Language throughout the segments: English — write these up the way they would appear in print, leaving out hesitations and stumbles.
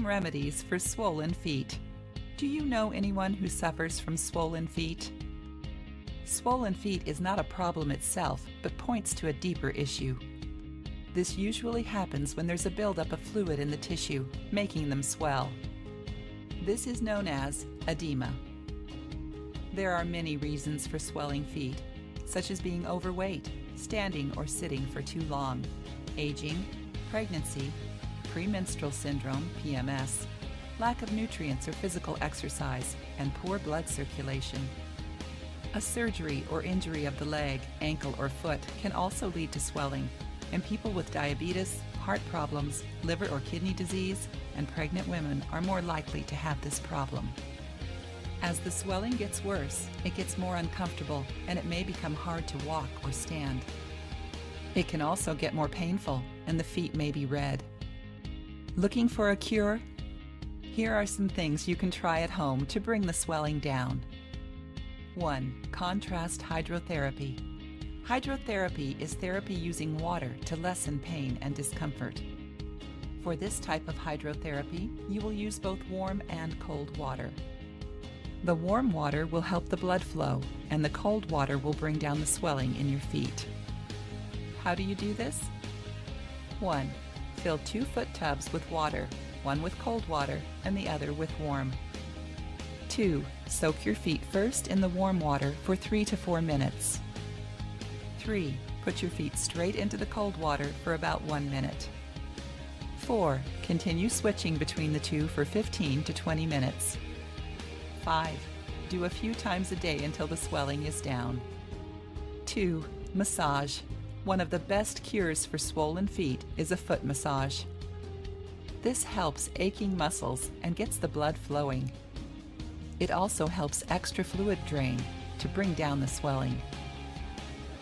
Home remedies for swollen feet. Do you know anyone who suffers from swollen feet? Swollen feet is not a problem itself, but points to a deeper issue. This usually happens when there's a buildup of fluid in the tissue, making them swell. This is known as edema. There are many reasons for swelling feet, such as being overweight, standing or sitting for too long, aging, pregnancy, premenstrual syndrome, PMS, lack of nutrients or physical exercise, and poor blood circulation. A surgery or injury of the leg, ankle, or foot can also lead to swelling, and people with diabetes, heart problems, liver or kidney disease, and pregnant women are more likely to have this problem. As the swelling gets worse, it gets more uncomfortable, and it may become hard to walk or stand. It can also get more painful, and the feet may be red. Looking for a cure? Here are some things you can try at home to bring the swelling down. 1. Contrast hydrotherapy. Hydrotherapy is therapy using water to lessen pain and discomfort. For this type of hydrotherapy, you will use both warm and cold water. The warm water will help the blood flow, and the cold water will bring down the swelling in your feet. How do you do this? 1. Fill 2 foot tubs with water, one with cold water and the other with warm. 2. Soak your feet first in the warm water for 3 to 4 minutes. 3. Put your feet straight into the cold water for about 1 minute. 4. Continue switching between the two for 15 to 20 minutes. 5. Do a few times a day until the swelling is down. 2. Massage. One of the best cures for swollen feet is a foot massage. This helps aching muscles and gets the blood flowing. It also helps extra fluid drain to bring down the swelling.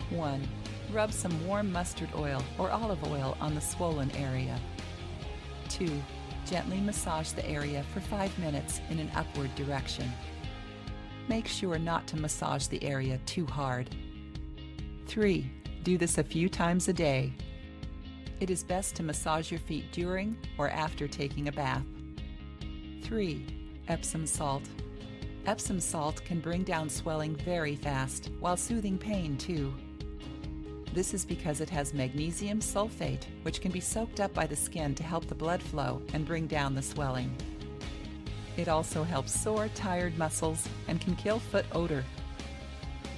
1. Rub some warm mustard oil or olive oil on the swollen area. 2. Gently massage the area for 5 minutes in an upward direction. Make sure not to massage the area too hard. 3. Do this a few times a day. It is best to massage your feet during or after taking a bath. 3. Epsom salt. Epsom salt can bring down swelling very fast while soothing pain too. This is because it has magnesium sulfate, which can be soaked up by the skin to help the blood flow and bring down the swelling. It also helps sore, tired muscles and can kill foot odor.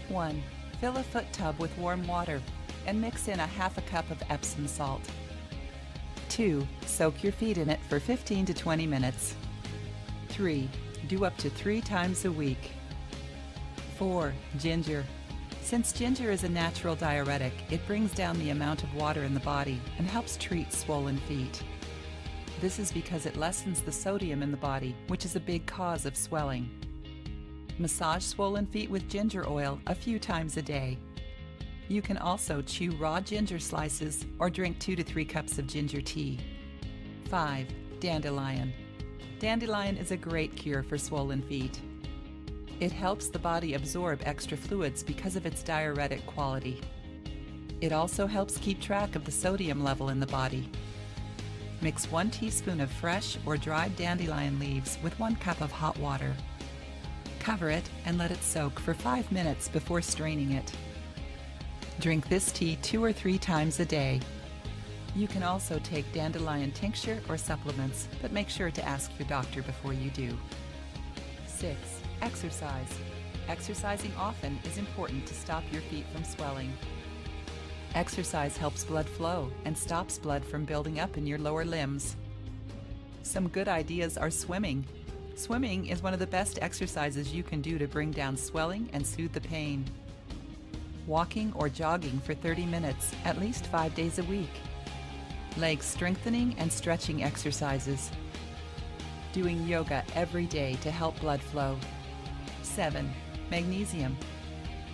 1. Fill a foot tub with warm water and mix in a half a cup of Epsom salt. 2. Soak your feet in it for 15 to 20 minutes. 3. Do up to 3 times a week. 4. Ginger. Since ginger is a natural diuretic, it brings down the amount of water in the body and helps treat swollen feet. This is because it lessens the sodium in the body, which is a big cause of swelling. Massage swollen feet with ginger oil a few times a day. You can also chew raw ginger slices or drink 2 to 3 cups of ginger tea. 5. Dandelion. Dandelion is a great cure for swollen feet. It helps the body absorb extra fluids because of its diuretic quality. It also helps keep track of the sodium level in the body. Mix 1 teaspoon of fresh or dried dandelion leaves with 1 cup of hot water. Cover it and let it soak for 5 minutes before straining it. Drink this tea 2 or 3 times a day. You can also take dandelion tincture or supplements, but make sure to ask your doctor before you do. 6. Exercise. Exercising often is important to stop your feet from swelling. Exercise helps blood flow and stops blood from building up in your lower limbs. Some good ideas are swimming. Swimming is one of the best exercises you can do to bring down swelling and soothe the pain. Walking or jogging for 30 minutes at least 5 days a week. Leg strengthening and stretching exercises. Doing yoga every day to help blood flow. 7. Magnesium.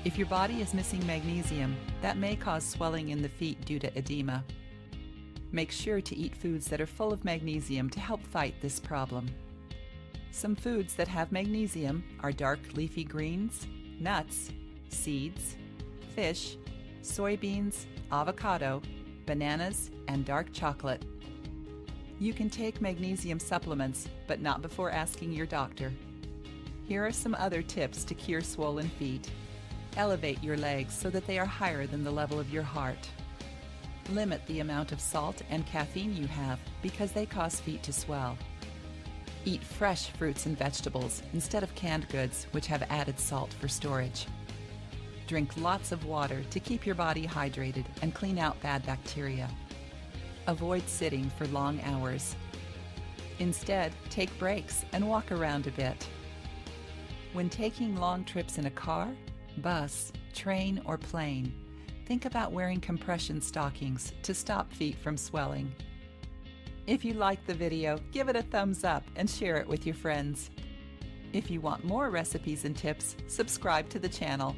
If your body is missing magnesium, that may cause swelling in the feet due to edema. Make sure to eat foods that are full of magnesium to help fight this problem. Some foods that have magnesium are dark leafy greens, nuts, seeds, fish, soybeans, avocado, bananas, and dark chocolate. You can take magnesium supplements, but not before asking your doctor. Here are some other tips to cure swollen feet. Elevate your legs so that they are higher than the level of your heart. Limit the amount of salt and caffeine you have because they cause feet to swell. Eat fresh fruits and vegetables instead of canned goods, which have added salt for storage. Drink lots of water to keep your body hydrated and clean out bad bacteria. Avoid sitting for long hours. Instead, take breaks and walk around a bit. When taking long trips in a car, bus, train, or plane, think about wearing compression stockings to stop feet from swelling. If you liked the video, give it a thumbs up and share it with your friends. If you want more recipes and tips, subscribe to the channel.